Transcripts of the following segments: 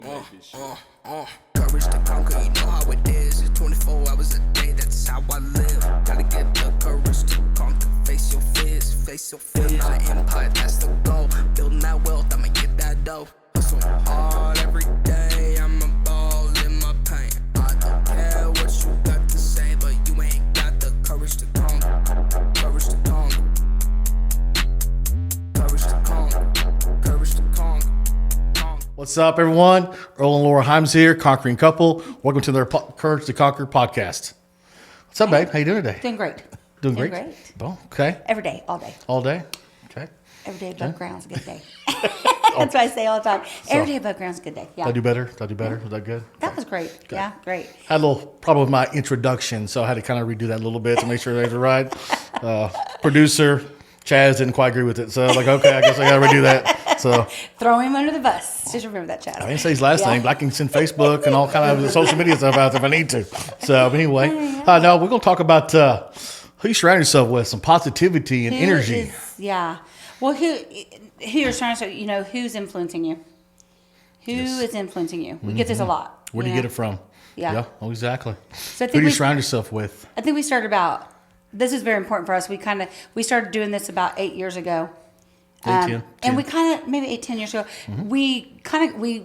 Courage to conquer, you know how it is. It's 24 hours a day, that's how I live. Gotta get the courage to conquer. Face your fears, face your fears. My empire, that's the goal. Building that wealth, I'ma get that dough. Hustling hard every day, I'm a ball in my pain. I don't care what you got to say, but you ain't got the courage to conquer. Courage to conquer. Courage to conquer. Courage to conquer. What's up, everyone? Earl and Laura Himes here, Conquering Couple. Welcome to their Courage to Conquer podcast. What's up, babe? How you doing today? Doing great. Doing great? Oh, okay. Every day, all day. All day? Okay. Every day above ground's a good day. That's what I say all the time. Every day above ground's a good day. Yeah. Did I do better? Was that good? That was great. Good. Yeah, great. Had a little problem with my introduction, so I had to kind of redo that a little bit to make sure they were right. Producer Chaz didn't quite agree with it, so I was like, okay, I guess I got to redo that. So Throw him under the bus. Just remember that, Chaz. I didn't say his last name, but I can send Facebook and all kind of social media stuff out there if I need to. So but anyway, no, we're going to talk about who you surround yourself with, some positivity and energy. Well, who you're trying to, who's influencing you? Who is influencing you? We get this a lot. Where do you get it from? Yeah. Oh, exactly. So I Who think do you surround yourself with? I think we started this is very important for us. We started doing this about 8 years ago. 10. And we maybe 10 years ago, we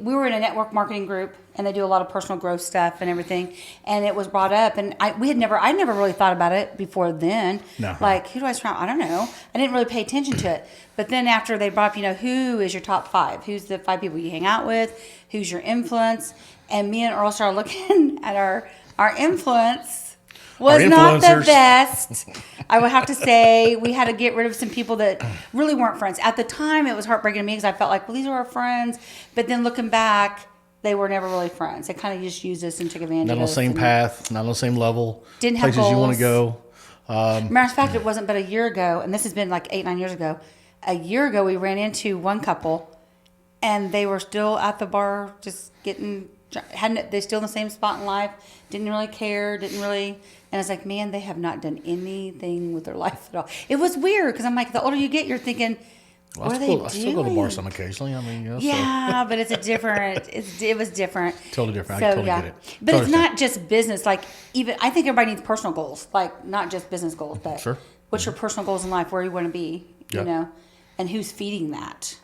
were in a network marketing group, and they do a lot of personal growth stuff and everything. And it was brought up, and I never really thought about it before then. No. Like, who do I surround? I don't know. I didn't really pay attention to it. But then after they brought up, who is your top 5? Who's the 5 people you hang out with? Who's your influence? And me and Earl started looking at our influence. Was not the best. I would have to say we had to get rid of some people that really weren't friends. At the time, it was heartbreaking to me because I felt like, well, these are our friends. But then looking back, they were never really friends. They kind of just used us and took advantage of us. Not on the same path, not on the same level. Didn't have places goals. You want to go. Matter of fact, it wasn't but a year ago, and this has been like 8-9 years ago. A year ago, we ran into one couple, and they were still at the bar just getting... They're still in the same spot in life, didn't really care, and I was like, man, they have not done anything with their life at all. It was weird because I'm like, the older you get, you're thinking, what are they doing? I still go to bars some occasionally. I mean, but it's it was different. Totally different. So, I totally get it. But it's not just business. Like, even I think everybody needs personal goals, like not just business goals, but what's your personal goals in life, where you want to be, and who's feeding that.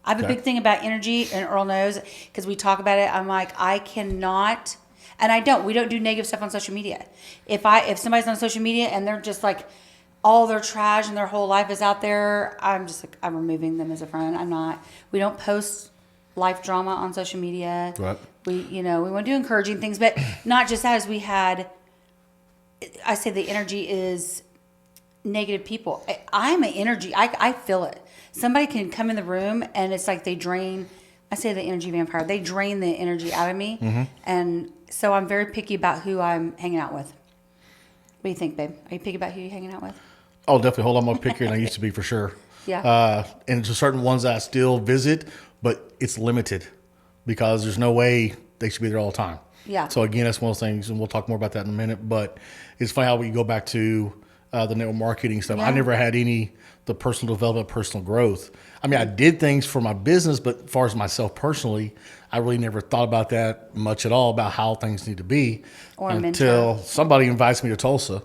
I have a big thing about energy, and Earl knows because we talk about it. I'm like, I cannot, and we don't do negative stuff on social media. If somebody's on social media and they're just like, all their trash and their whole life is out there, I'm just like, I'm removing them as a friend. We don't post life drama on social media. Right. We want to do encouraging things, but not just that. I say the energy is negative people. I'm an energy. I feel it. Somebody can come in the room and it's like they drain. I say the energy vampire. They drain the energy out of me, and so I'm very picky about who I'm hanging out with. What do you think, babe? Are you picky about who you're hanging out with? Oh, definitely. Hold on, I'm more pickier than I used to be for sure. Yeah. And there's certain ones that I still visit, but it's limited because there's no way they should be there all the time. Yeah. So again, that's one of those things, and we'll talk more about that in a minute. But it's funny how we go back to the network marketing stuff. Yeah. I never had the personal development, personal growth. I mean, I did things for my business, but as far as myself personally, I really never thought about that much at all, about how things need to be until somebody invites me to Tulsa.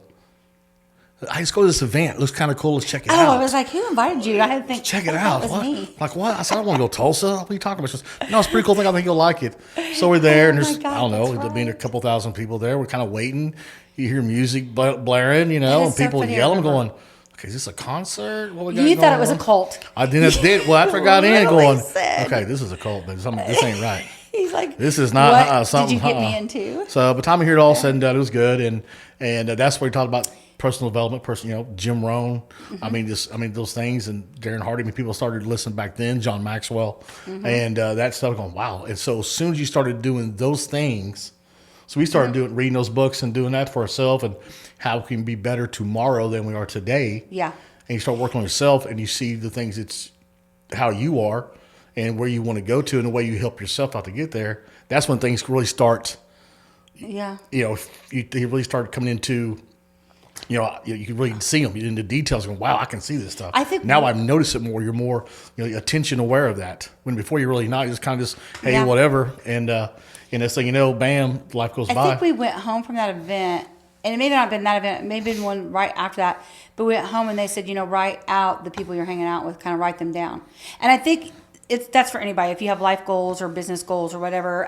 I just go to this event. It looks kind of cool. Let's check it out. Oh, I was like, who invited you? I had to think. Check it out. That was me. Like, what? I said, I want to go to Tulsa. What are you talking about? She goes, no, it's a pretty cool thing. I think you'll like it. So we're there, and there's, I don't know, there being a couple thousand people there. We're kind of waiting. You hear music blaring, and people funny, yelling, going, okay, is this a concert? What we got You going thought it was on? a cult. I did. Well, after I got in, going, said. okay, this is a cult, but this ain't right. He's like, this is not what something. did you get me into? So by the time we hear it all said and done, it was good, and that's where we talked about personal development, Jim Rohn. I mean, those things, and Darren Hardy. I mean, people started listening back then, John Maxwell, and that stuff. Going, wow! And so as soon as you started doing those things, so we started reading those books and doing that for ourselves, and how we can be better tomorrow than we are today. Yeah. And you start working on yourself, and you see the things. It's how you are, and where you want to go to, and the way you help yourself out to get there. That's when things really start. Yeah. You really start coming into you can really see them in the details. Going, wow, I can see this stuff. I think now I've noticed it more. You're more attention aware of that. When before you're really not. You just kind of hey, Yeah. whatever, and next thing you know, bam, life goes by. I think we went home from that event, and it may not have been that event. It may have been one right after that. But we went home and they said, write out the people you're hanging out with, kind of write them down. And I think that's for anybody. If you have life goals or business goals or whatever,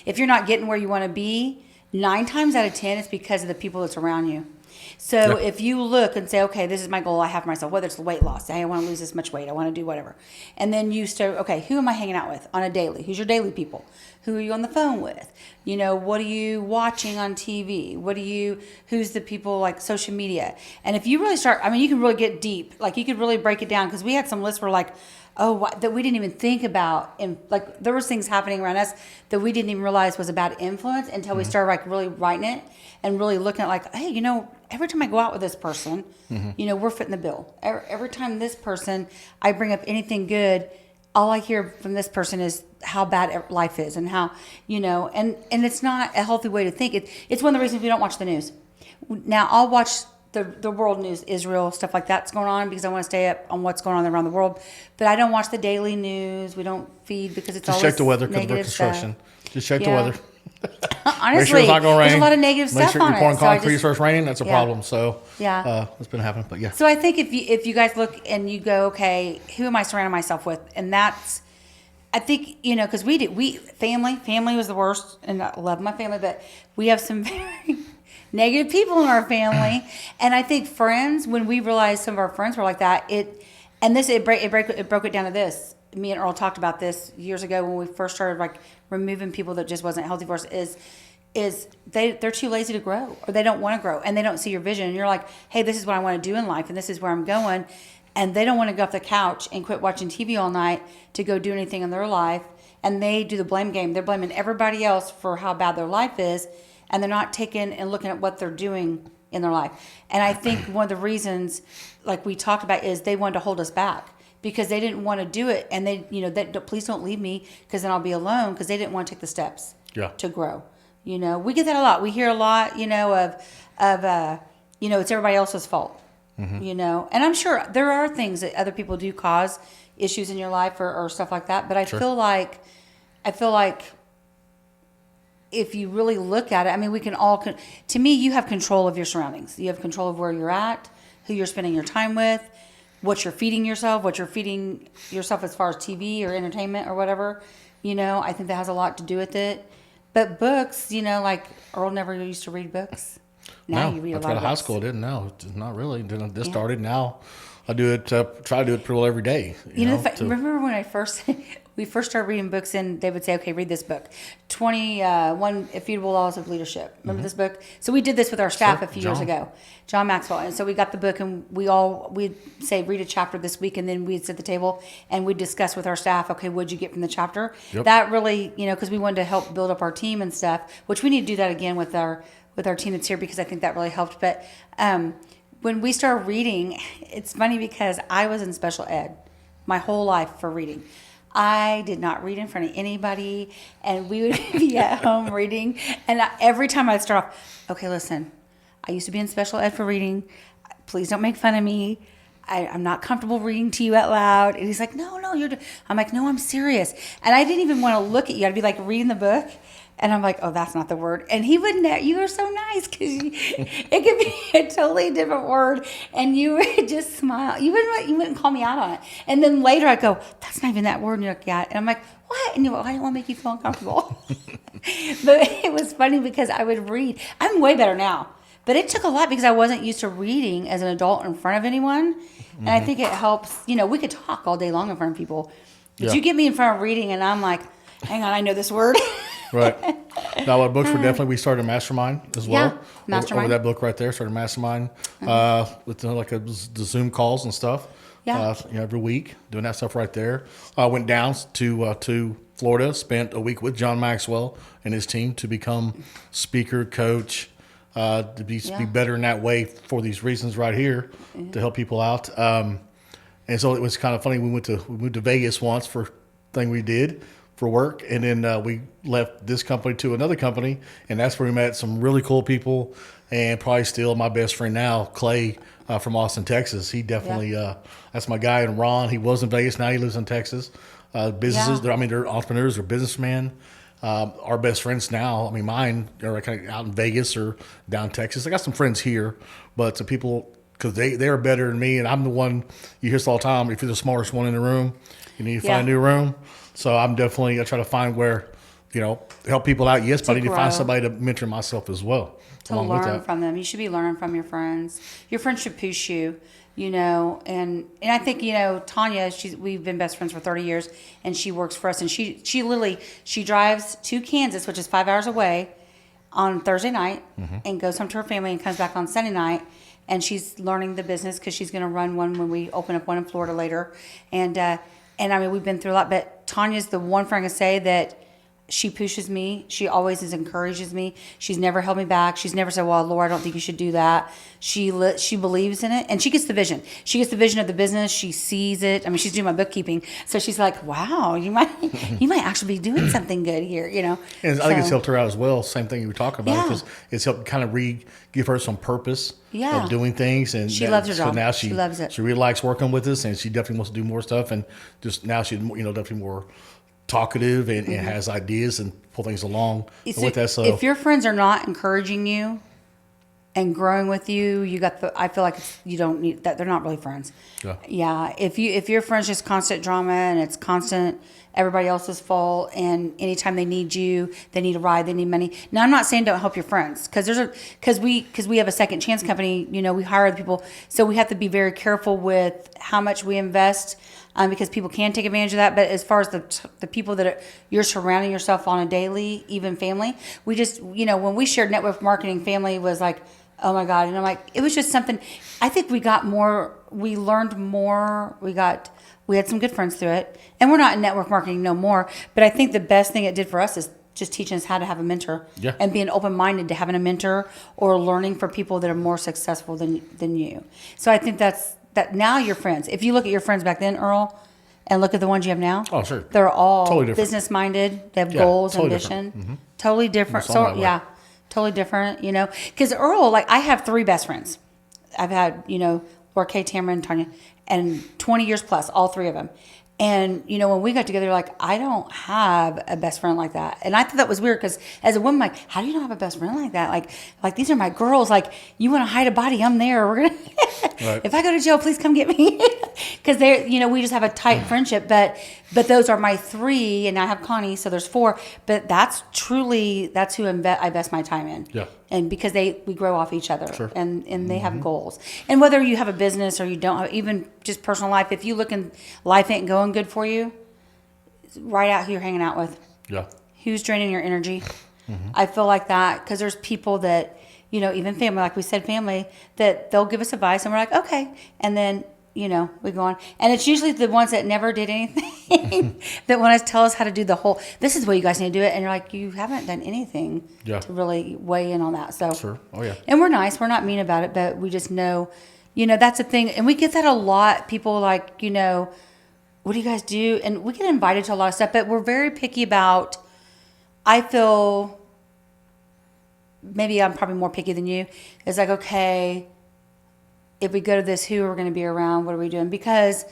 if you're not getting where you want to be, 9 times out of 10, it's because of the people that's around you. So if you look and say, okay, this is my goal I have for myself, whether it's the weight loss, hey, I want to lose this much weight, I want to do whatever. And then you start, okay, who am I hanging out with on a daily? Who's your daily people? Who are you on the phone with? What are you watching on TV? Who's the people like social media? And if you really start, you can really get deep. Like you could really break it down because we had some lists where like, that we didn't even think about. And like there was things happening around us that we didn't even realize was a bad influence until we started like really writing it and really looking at like, hey, every time I go out with this person, we're fitting the bill. Every time this person, I bring up anything all I hear from this person is how bad life is and how, and it's not a healthy way to think. It's one of the reasons we don't watch the news. Now I'll watch the world news, Israel, stuff like that's going on because I want to stay up on what's going on around the world. But I don't watch the daily news. We don't feed because it's just always check the weather because we're negative construction. Stuff. Just check the weather. Honestly, make sure it's not going to rain. There's a lot of negative Make stuff sure on you're pouring it. concrete starts raining. That's a problem. So it's been happening. But yeah. So I think if you guys look and you go, okay, who am I surrounding myself with? And that's, I think, because family was the worst, and I love my family, but we have some very negative people in our family. And I think friends, when we realized some of our friends were like that, it broke it down to this. Me and Earl talked about this years ago when we first started like removing people that just wasn't healthy for us is they're too lazy to grow, or they don't want to grow, and they don't see your vision. And you're like, hey, this is what I want to do in life, and this is where I'm going. And they don't want to go off the couch and quit watching TV all night to go do anything in their life. And they do the blame game. They're blaming everybody else for how bad their life is, and they're not taking and looking at what they're doing in their life. And I think one of the reasons, like we talked about, is they wanted to hold us back because they didn't want to do it. And they, please don't leave me because then I'll be alone, because they didn't want to take the steps to grow. We get that a lot. We hear a lot, of it's everybody else's fault. And I'm sure there are things that other people do cause issues in your life or stuff like that. But I feel like if you really look at it, we can all, to me, you have control of your surroundings. You have control of where you're at, who you're spending your time with, what you're feeding yourself, as far as TV or entertainment or whatever. I think that has a lot to do with it. But books, like Earl never used to read books. Now you read a lot of books. High school I didn't know. Not really. This started now. I do it. Try to do it pretty well every day. Remember when we first started reading books, and they would say, "Okay, read this book, 21 Immutable Laws of Leadership." Remember this book? So we did this with our staff a few years ago, John Maxwell, and so we got the book, and we'd say read a chapter this week, and then we'd sit at the table and we'd discuss with our staff, okay, what'd you get from the chapter? Yep. That really, because we wanted to help build up our team and stuff, which we need to do that again with our team that's here, because I think that really helped. But when we started reading, it's funny because I was in special ed my whole life for reading. I did not read in front of anybody, and we would be at home reading. And every time I'd start off, okay, listen, I used to be in special ed for reading. Please don't make fun of me. I'm not comfortable reading to you out loud. And he's like, no, I'm like, no, I'm serious. And I didn't even want to look at you. I'd be like reading the book. And I'm like, oh, that's not the word. And he would you were so nice, because it could be a totally different word. And you would just smile. You wouldn't call me out on it. And then later I'd go, that's not even that word. And you're like, yeah. And I'm like, what? And you're like, I didn't want to make you feel uncomfortable. But it was funny because I would read. I'm way better now. But it took a lot because I wasn't used to reading as an adult in front of anyone. And I think it helps. We could talk all day long in front of people. But you get me in front of reading, and I'm like, hang on, I know this word. Right. Now, our books were definitely, we started a mastermind as well. Yeah, mastermind. Over that book right there, started a mastermind with the Zoom calls and stuff. Yeah. Every week, doing that stuff right there. I went down to Florida, spent a week with John Maxwell and his team to become speaker, coach, to be better in that way for these reasons right here, to help people out. And so it was kind of funny. We moved to Vegas once for a thing we did for work, and then we left this company to another company, and that's where we met some really cool people, and probably still my best friend now, Clay from Austin, Texas. He definitely that's my guy. And Ron, he was in Vegas, now he lives in Texas. Businesses, they're entrepreneurs, they're businessmen. Our best friends now, I mean, mine are kind of out in Vegas or down in Texas. I got some friends here, but some people, because they're better than me, and I'm the one, you hear this all the time, if you're the smartest one in the room, you need to find a new room. So I try to find where, help people out, yes, but I need to find somebody to mentor myself as well. To learn from them. You should be learning from your friends. Your friends should push you, and I think, Tanya, we've been best friends for 30 years, and she works for us, and she literally drives to Kansas, which is 5 hours away, on Thursday night, and goes home to her family and comes back on Sunday night, and she's learning the business because she's going to run one when we open up one in Florida later, and I mean, we've been through a lot, but Tanya's the one friend I can say that she pushes me. She always encourages me. She's never held me back. She's never said, well, Laura, I don't think you should do that. She believes in it, and she gets the vision. She gets the vision of the business. She sees it. I mean, she's doing my bookkeeping, so she's like, wow, you might actually be doing something good here, And I think it's helped her out as well. Same thing you were talking about, because it's helped kind of give her some purpose of doing things. And she loves her job. So now she loves it. She really likes working with us, and she definitely wants to do more stuff. And just now she's definitely more talkative and has ideas and pull things along. With that, so if your friends are not encouraging you and growing with you, I feel like you don't need that. They're not really friends. Yeah. If your friends just constant drama and it's constant everybody else's fault, and anytime they need you, they need a ride, they need money. Now, I'm not saying don't help your friends, because we have a second chance company. We hire other people, so we have to be very careful with how much we invest. Because people can take advantage of that. But as far as the people that you're surrounding yourself on a daily, even family, we just, when we shared network marketing, family was like, oh my God. And I'm like, it was just something, I think we learned more. We had some good friends through it. And we're not in network marketing no more. But I think the best thing it did for us is just teaching us how to have a mentor and being open-minded to having a mentor or learning from people that are more successful than you. So I think that now your friends, if you look at your friends back then, Earl, and look at the ones you have now, sure, they're all totally business minded. They have goals, totally ambition, totally different. So totally different. Because Earl, I have 3 best friends. I've had Laura Kay, Tamara, and Tanya, and 20 years plus, all 3 of them. And, when we got together, I don't have a best friend like that. And I thought that was weird, because as a woman, how do you not have a best friend like that? Like these are my girls. You want to hide a body, I'm there. We're going to, if I go to jail, please come get me. Because we just have a tight friendship. But those are my 3, and I have Connie, so there's 4. But that's who I invest my time in. Yeah. And because we grow off each other, and they have goals. And whether you have a business or you don't have, even just personal life, if you look and life ain't going good for you, write out who you're hanging out with. Yeah. Who's draining your energy. I feel like that, because there's people that, even family, like we said, family, that they'll give us advice and we're like, okay. And then, we go on. And it's usually the ones that never did anything that want to tell us how to do this is the way you guys need to do it. And you're like, you haven't done anything to really weigh in on that. So, sure. Oh, yeah. And we're nice. We're not mean about it, but we just know, that's a thing. And we get that a lot. People what do you guys do? And we get invited to a lot of stuff, but we're very picky about, I feel, maybe I'm probably more picky than you. It's like, okay, if we go to this, who are we going to be around? What are we doing? Because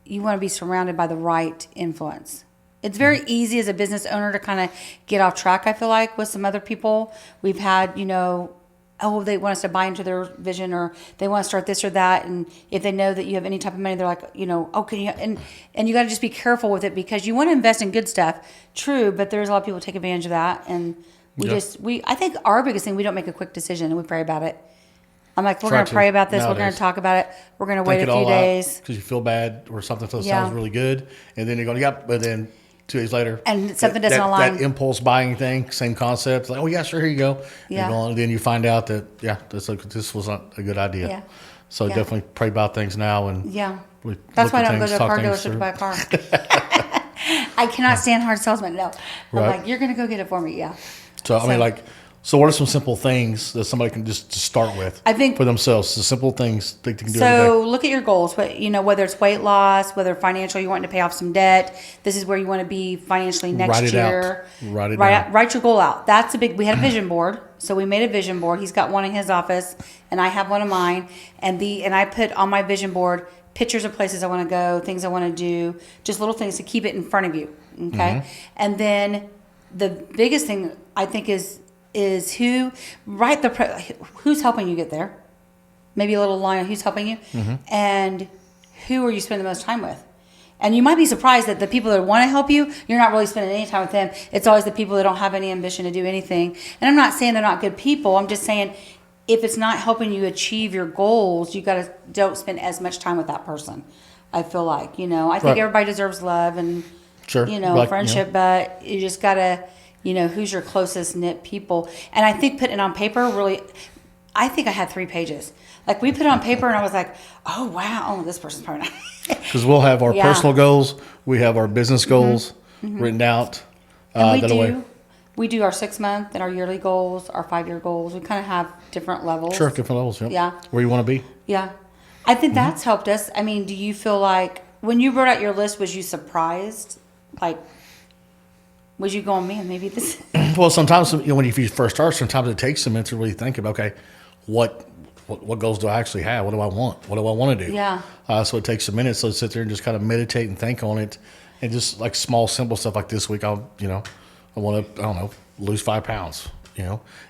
you want to be surrounded by the right influence. It's very easy as a business owner to kind of get off track, I feel like, with some other people. We've had, they want us to buy into their vision, or they want to start this or that. And if they know that you have any type of money, they're like, oh, can you? And you got to just be careful with it, because you want to invest in good stuff. True, but there's a lot of people take advantage of that. And I think our biggest thing, we don't make a quick decision and we pray about it. I'm like, we're going to pray about this. Nowadays. We're going to talk about it. We're going to wait a few days. Because you feel bad or something sounds really good. And then you're going, but then 2 days later. And something doesn't align. That impulse buying thing, same concept. Like, oh, yeah, sure, here you go. Yeah. And then you find out that, this was not a good idea. Yeah. So definitely pray about things now. And that's why I don't go to a car dealership to buy a car. I cannot stand hard salesmen. No. I'm like, you're going to go get it for me. Yeah. So, I mean, So what are some simple things that somebody can just start with? I think for themselves, the simple things they can do. So look at your goals. But whether it's weight loss, whether financial, you want to pay off some debt. This is where you want to be financially next year. Write it down. Write your goal out. That's a big. We had a vision board, so we made a vision board. He's got one in his office, and I have one of mine. And I put on my vision board pictures of places I want to go, things I want to do, just little things to keep it in front of you. Okay, and then the biggest thing I think is who's helping you get there. Maybe a little line on who's helping you, and who are you spending the most time with. And you might be surprised that the people that want to help you, you're not really spending any time with them. It's always the people that don't have any ambition to do anything. And I'm not saying they're not good people. I'm just saying if it's not helping you achieve your goals, don't spend as much time with that person. I feel like, I think everybody deserves love and friendship, but you just gotta, who's your closest knit people. And I think putting it on paper I think I had 3 pages. Like we put it on paper and I was like, oh wow, this person's probably not. Because we'll have our personal goals, we have our business goals written out. And we do our 6-month and our yearly goals, our 5-year goals. We kind of have different levels. Sure, different levels. Yeah. Where you want to be. Yeah. I think that's helped us. I mean, do you feel like when you wrote out your list, was you surprised? Like, was you going, man, maybe this? Well, sometimes when you first start, sometimes it takes a minute to really think about, okay, what goals do I actually have? What do I want? What do I want to do? Yeah. So it takes a minute. So sit there and just kind of meditate and think on it, and just like small, simple stuff like this week. I want to, lose 5 pounds.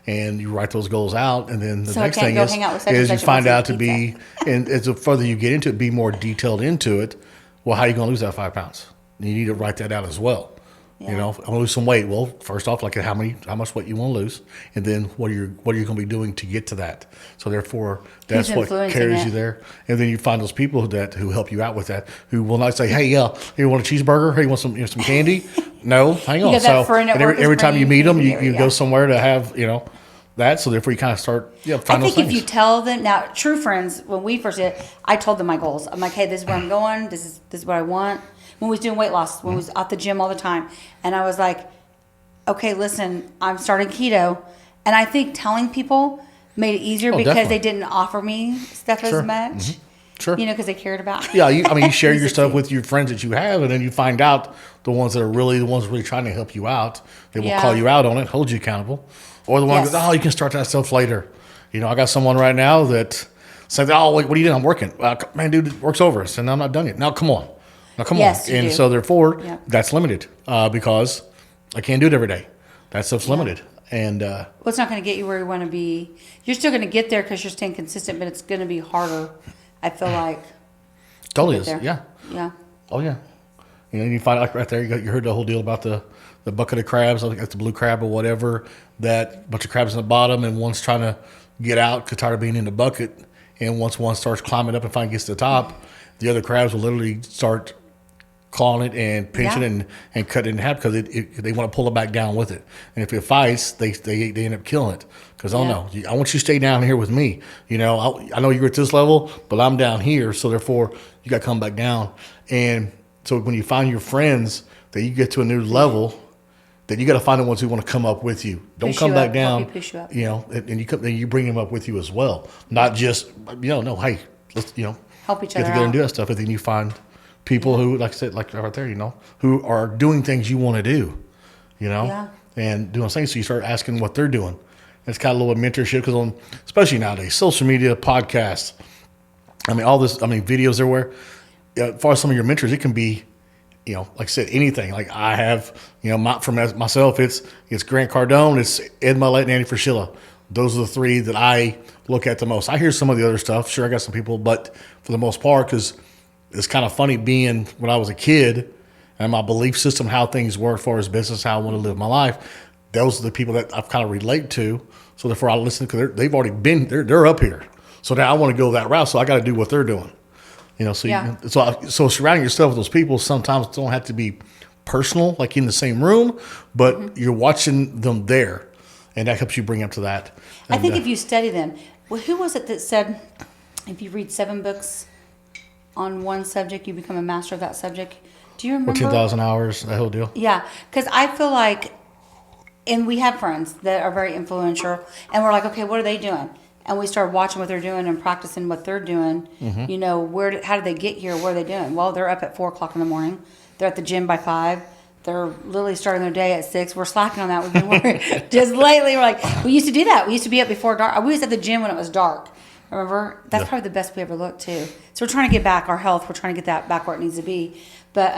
And you write those goals out, and then the next thing is you find out to be, and as the further you get into it, be more detailed into it. Well, how are you going to lose that 5 pounds? You need to write that out as well. Yeah. I want to lose some weight. Well, first off, like how much weight you want to lose, and then what are you going to be doing to get to that? So therefore, that's what carries you there. And then you find those people who help you out with that, who will not say, "Hey, here you want a cheeseburger? Hey, you want some candy?" No, hang on. So every time you meet them, you go somewhere to have that. So therefore, you kind of start find those things. If you tell them now, true friends, when we first did, I told them my goals. I'm like, "Hey, this is where I'm going. This is what I want." When we was doing weight loss, when we was at the gym all the time. And I was like, okay, listen, I'm starting keto. And I think telling people made it easier because they didn't offer me stuff as much. Sure. Because they cared about it. Yeah, you share your stuff with your friends that you have, and then you find out the ones that are really trying to help you out. They will call you out on it, hold you accountable. Or the ones that, you can start that stuff later. I got someone right now that said, oh, wait, what are you doing? I'm working. Man, dude, it work's over. So now I'm not done yet. Now, come on. And so therefore, that's limited because I can't do it every day. That stuff's limited. And it's not going to get you where you want to be. You're still going to get there because you're staying consistent, but it's going to be harder. I feel like. Totally is. Yeah. Yeah. Oh yeah. You find like right there. You heard the whole deal about the bucket of crabs. I think that's the blue crab or whatever. That bunch of crabs in the bottom, and one's trying to get out because tired of being in the bucket. And once one starts climbing up and finally gets to the top, the other crabs will literally start clawing it and pinching it and cut it in half because they want to pull it back down with it. And if it fights, they end up killing it because, no, I want you to stay down here with me. I know you're at this level, but I'm down here. So therefore, you got to come back down. And so when you find your friends that you get to a new level, then you got to find the ones who want to come up with you. Don't come back down. Push you up. And you bring them up with you as well. Not just, no, hey, let's, help each other get together and do that stuff. And then you find people who, like I said, like right there, who are doing things you want to do, and doing things. So you start asking what they're doing. It's kind of a little mentorship because especially nowadays, social media, podcasts, all this, videos everywhere. As far as some of your mentors, it can be, like I said, anything. Like I have, from myself, it's Grant Cardone, it's Ed Millett, and Andy Frischilla. Those are the 3 that I look at the most. I hear some of the other stuff. Sure, I got some people, but for the most part, because it's kind of funny being when I was a kid and my belief system, how things work as far as business, how I want to live my life. Those are the people that I've kind of relate to. So therefore I listen because they've already been, they're up here. So now I want to go that route. So I got to do what they're doing. So surrounding yourself with those people sometimes don't have to be personal, like in the same room, but you're watching them there. And that helps you bring up to that. I think if you study them, who was it that said, if you read 7 books on one subject, you become a master of that subject? Do you remember? 10,000 hours, that whole deal. Yeah, because I feel like and we have friends that are very influential, and we're like, okay, what are they doing? And we started watching what they're doing and practicing what they're doing. You know, how did they get here? What are they doing? Well, they're up at 4:00 in the morning. They're at the gym by 5. They're literally starting their day at 6. We're slacking on that. We've been working just lately. We're like, we used to do that. We used to be up before dark. We was at the gym when it was dark. Remember? That's probably the best we ever looked too. So we're trying to get back our health. We're trying to get that back where it needs to be. But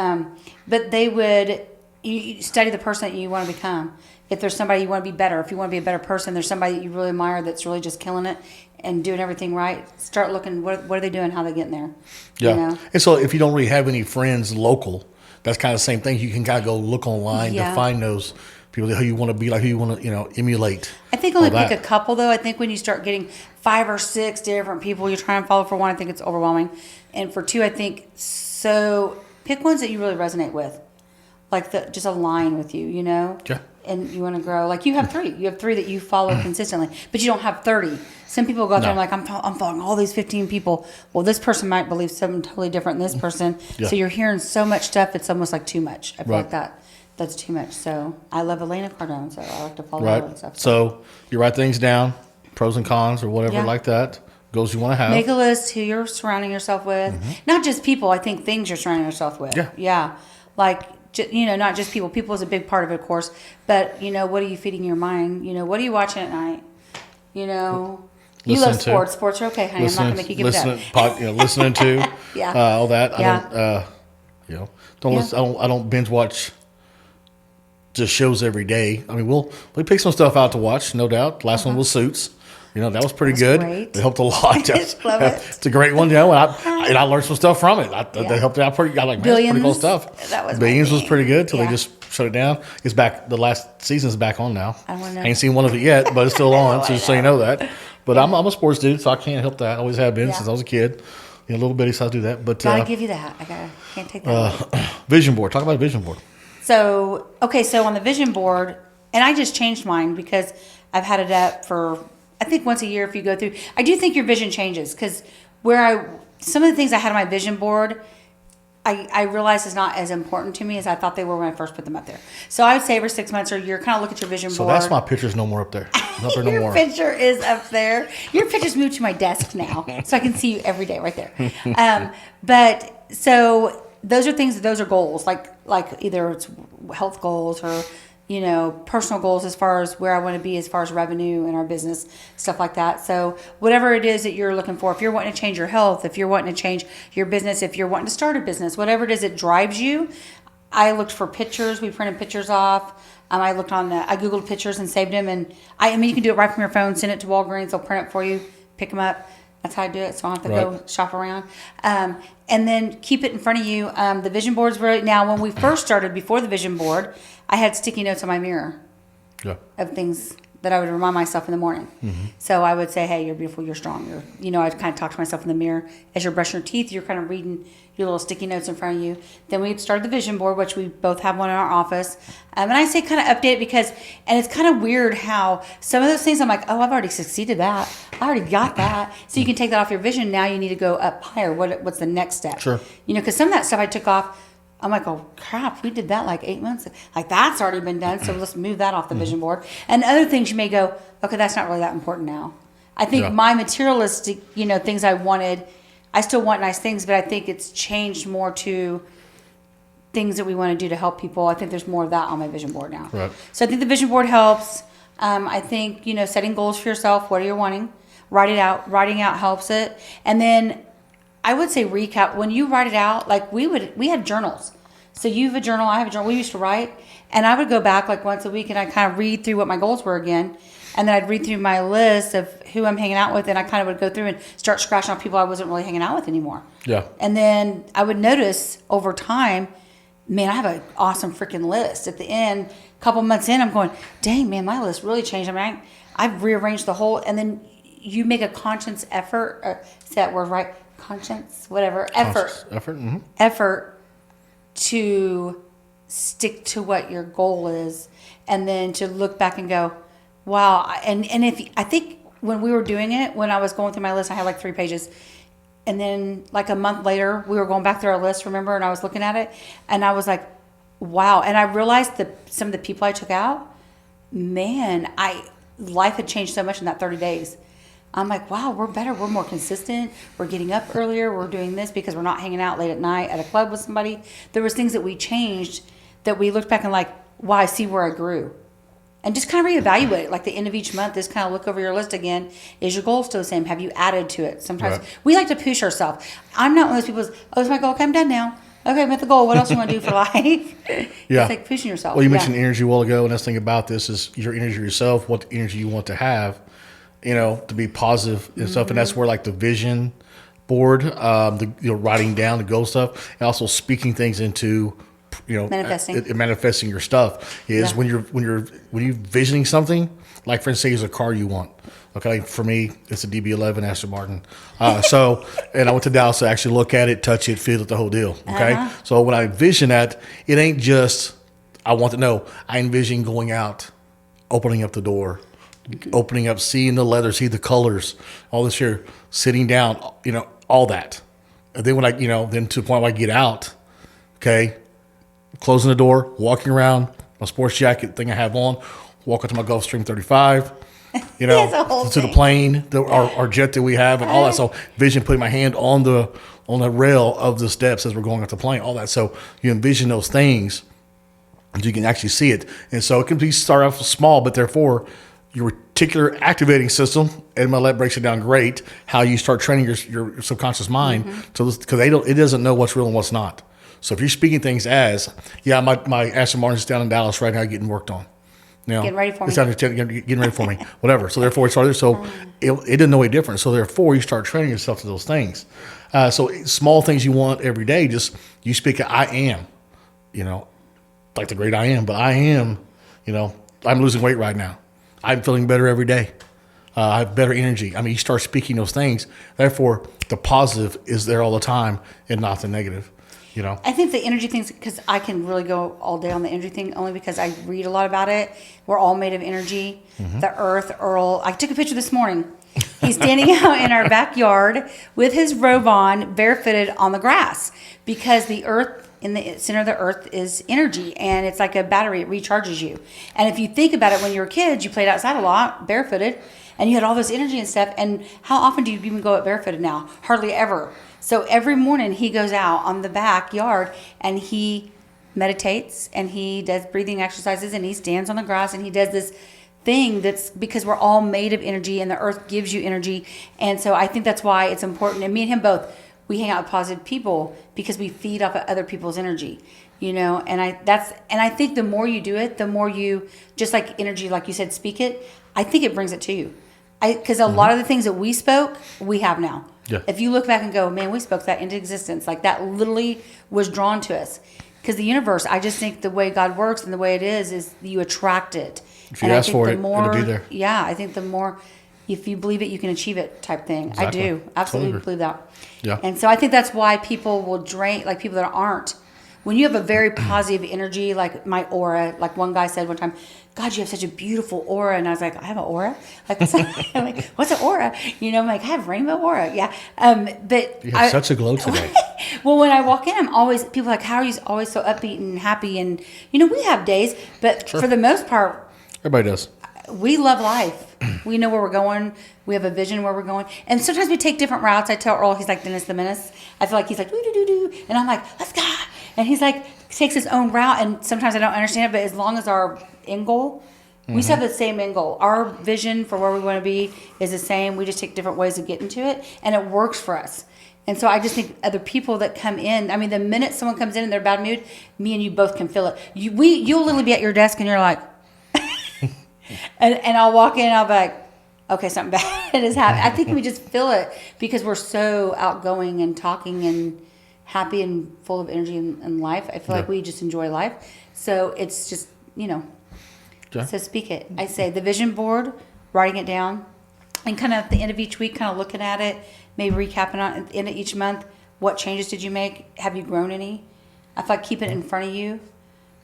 they would you study the person that you want to become. If there's somebody you want to be better, if you want to be a better person, there's somebody that you really admire that's really just killing it and doing everything right. Start looking. What are they doing? How are they getting there? Yeah. You know? And so if you don't really have any friends local, that's kind of the same thing. You can kind of go look online to find those people who you want to be like, who you want to, emulate. I think only pick a couple, though. I think when you start getting 5 or 6 different people you're trying to follow for one, I think it's overwhelming. And for 2, I think so. Pick ones that you really resonate with, like just align with you, Yeah. And you want to grow. Like you have 3. You have 3 that you follow consistently, but you don't have 30. Some people go out there and like, I'm following all these 15 people. Well, this person might believe something totally different than this person. Yeah. So you're hearing so much stuff, it's almost like too much. I feel like that's too much. So I love Elena Cardone, so I like to follow her and stuff. So you write things down, pros and cons or whatever like that, goals you want to have. Make a list who you're surrounding yourself with. Not just people, I think things you're surrounding yourself with. Yeah. Like, not just people. People is a big part of it, of course. But, what are you feeding your mind? What are you watching at night? You love sports. Sports are okay, honey. I'm not going to make you give it up. Listening to all that. Yeah. I don't binge watch just shows every day. I mean, we pick some stuff out to watch, no doubt. Last one was Suits. That was pretty good. Great. It helped a lot. Love it. It's a great one, and I learned some stuff from it. They helped out pretty. I like, man, that's pretty cool stuff. That was Billions was pretty good till they just shut it down. It's back. The last season's back on now. I want to know. I ain't seen one of it yet, but it's still on. So just so you know that. But I'm a sports dude, so I can't help that. I always have been since I was a kid. Little bitty, so I do that. But gotta give you that. Can't take that away. Vision board. Talk about a vision board. So on the vision board, and I just changed mine because I've had it up for, I think once a year if you go through. I do think your vision changes because some of the things I had on my vision board, I realized is not as important to me as I thought they were when I first put them up there. So I would say every 6 months or a year, kind of look at your vision board. So that's my picture's no more up there. It's up there no more. Your picture is up there. Your picture's moved to my desk now, so I can see you every day right there. But so those are goals, like either it's health goals or personal goals as far as where I want to be as far as revenue in our business, stuff like that. So whatever it is that you're looking for, if you're wanting to change your health, if you're wanting to change your business, if you're wanting to start a business, whatever it is that drives you, I looked for pictures. We printed pictures off. I Googled pictures and saved them. And you can do it right from your phone, send it to Walgreens. They'll print it for you, pick them up. That's how I do it, so I don't have to go shop around. And then keep it in front of you. The vision boards were now. When we first started, before the vision board, I had sticky notes on my mirror of things that I would remind myself in the morning. So I would say, "Hey, you're beautiful. You're strong." I'd kind of talk to myself in the mirror as you're brushing your teeth. You're kind of reading your little sticky notes in front of you. Then we started the vision board, which we both have one in our office. And I say kind of update it because it's kind of weird how some of those things I'm like, oh, I've already succeeded that. I already got that. So you can take that off your vision. Now you need to go up higher. What's the next step? Sure. Because some of that stuff I took off, I'm like, oh crap, we did that like 8 months ago. Like that's already been done. So let's move that off the vision board. And other things you may go, okay, that's not really that important now. I think my materialistic, things I wanted, I still want nice things, but I think it's changed more to things that we want to do to help people. I think there's more of that on my vision board now. Right. So I think the vision board helps. I think, setting goals for yourself. What are you wanting? Write it out. Writing out helps it. And then I would say recap. When you write it out, like we had journals. So you have a journal, I have a journal. We used to write. And I would go back like once a week and I kind of read through what my goals were again. And then I'd read through my list of who I'm hanging out with, and I kind of would go through and start scratching off people I wasn't really hanging out with anymore. Yeah. And then I would notice over time, man, I have an awesome freaking list. At the end, a couple months in, I'm going, dang, man, my list really changed. I've rearranged the whole, and then you make a conscious effort, is that word right? Conscience, whatever, effort. Effort to stick to what your goal is, and then to look back and go, wow. And I think when we were doing it, when I was going through my list, I had like 3 pages. And then like a month later, we were going back through our list, remember? And I was looking at it and I was like, wow. And I realized that some of the people I took out, man, life had changed so much in that 30 days. I'm like, wow, we're better. We're more consistent. We're getting up earlier. We're doing this because we're not hanging out late at night at a club with somebody. There was things that we changed that we looked back and like, wow, I see where I grew. And just kind of reevaluate it. Like the end of each month, just kind of look over your list again. Is your goal still the same? Have you added to it? Sometimes we like to push ourselves. I'm not one of those people who's, oh, it's my goal. Okay, I'm done now. Okay, I'm at the goal. What else do you want to do for life? Yeah. It's like pushing yourself. Well, you mentioned energy a while ago, and that's the thing about this is your energy yourself, what energy you want to have, to be positive and stuff. And that's where like the vision board, writing down the goal stuff, and also speaking things into manifesting your stuff is when you're visioning something, like for instance, say it's a car you want. Okay, for me, it's a DB11 Aston Martin. And I went to Dallas to actually look at it, touch it, feel it, the whole deal. Okay, so when I vision that, it ain't just I want to know. I envision going out, opening up the door, opening up, seeing the leather, see the colors, all this here, sitting down, all that. And then when then to the point where I get out, okay, closing the door, walking around, my sports jacket thing I have on, walk up to my Gulfstream 35, to the plane, our jet that we have, and all that. So vision, putting my hand on the rail of the steps as we're going up the plane, all that. So you envision those things, and you can actually see it. And so it can start off small, but therefore your reticular activating system, Ed Mylett breaks it down great, how you start training your subconscious mind, because it doesn't know what's real and what's not. So if you're speaking things as, my Aston Martin's down in Dallas right now getting worked on. Getting ready for me. Getting ready for me, whatever. So therefore it started. So it didn't know any different. So therefore you start training yourself to those things. So small things you want every day, just you speak I am, like the great I am, but I am, I'm losing weight right now. I'm feeling better every day. I have better energy. I mean, you start speaking those things. Therefore, the positive is there all the time and not the negative. I think the energy things, because I can really go all day on the energy thing only because I read a lot about it. We're all made of energy. The earth, Earl. I took a picture this morning. He's standing out in our backyard with his robe on, barefooted on the grass, because the earth, in the center of the earth, is energy, and it's like a battery. It recharges you. And if you think about it, when you were kids, you played outside a lot, barefooted, and you had all this energy and stuff. And how often do you even go out barefooted now? Hardly ever. So every morning he goes out on the backyard and he meditates and he does breathing exercises and he stands on the grass and he does this thing that's because we're all made of energy and the earth gives you energy. And so I think that's why it's important. And me and him both, we hang out with positive people because we feed off of other people's energy, and I think the more you do it, the more you, just like energy, like you said, speak it, I think it brings it to you. Because a lot of the things that we spoke, we have now. Yeah. If you look back and go, man, we spoke that into existence. Like that literally was drawn to us. Because the universe, I just think the way God works and the way it is you attract it. If you ask for it, it'll be there. Yeah, I think the more, if you believe it, you can achieve it type thing. Exactly. I do. Absolutely believe that. Yeah. And so I think that's why people will drain, like people that aren't. When you have a very positive energy, like my aura, like one guy said one time, God, you have such a beautiful aura. And I was like, I have an aura? Like, I'm like, what's an aura? I'm like, I have rainbow aura. Yeah. But you have such a glow today. Well, when I walk in, people are like, how are you always so upbeat and happy? And, we have days, but for the most part, everybody does. We love life. We know where we're going. We have a vision where we're going. And sometimes we take different routes. I tell Earl, he's like Dennis the Menace. I feel like he's like, doo-doo-doo-doo. And I'm like, let's go. And he's like, takes his own route. And sometimes I don't understand it, but as long as our end goal, we still have the same end goal. Our vision for where we want to be is the same. We just take different ways of getting to it. And it works for us. And so I just think other people that come in, the minute someone comes in they're bad mood, me and you both can feel it. You'll literally be at your desk and you're like, and I'll walk in and I'll be like, okay, something bad is happening. I think we just feel it because we're so outgoing and talking and happy and full of energy in life. I feel like we just enjoy life. So it's just, so speak it. I say the vision board, writing it down, and kind of at the end of each week, kind of looking at it, maybe recapping on at the end of each month, what changes did you make? Have you grown any? I feel like keep it in front of you.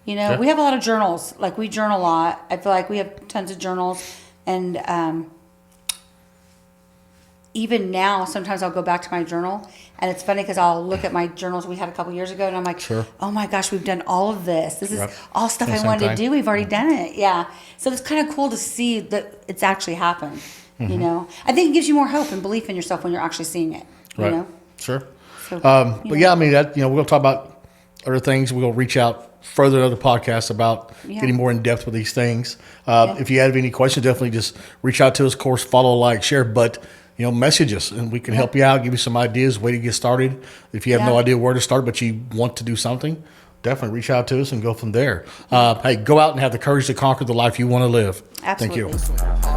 We have a lot of journals. Like we journal a lot. I feel like we have tons of journals, and even now, sometimes I'll go back to my journal, and it's funny because I'll look at my journals we had a couple years ago, and I'm like, oh my gosh, we've done all of this. This is all stuff I wanted to do. We've already done it. Yeah. So it's kind of cool to see that it's actually happened. You know, I think it gives you more hope and belief in yourself when you're actually seeing it. You know? Sure. So, but yeah, I mean, that, you know, we're going to talk about other things. We'll reach out further in other podcasts about getting more in depth with these things. If you have any questions, definitely just reach out to us. Of course, follow, like, share, but, you know, message us and we can help you out, give you some ideas, way to get started. If you have no idea where to start, but you want to do something, definitely reach out to us and go from there. Hey, go out and have the courage to conquer the life you want to live. Absolutely. Thank you.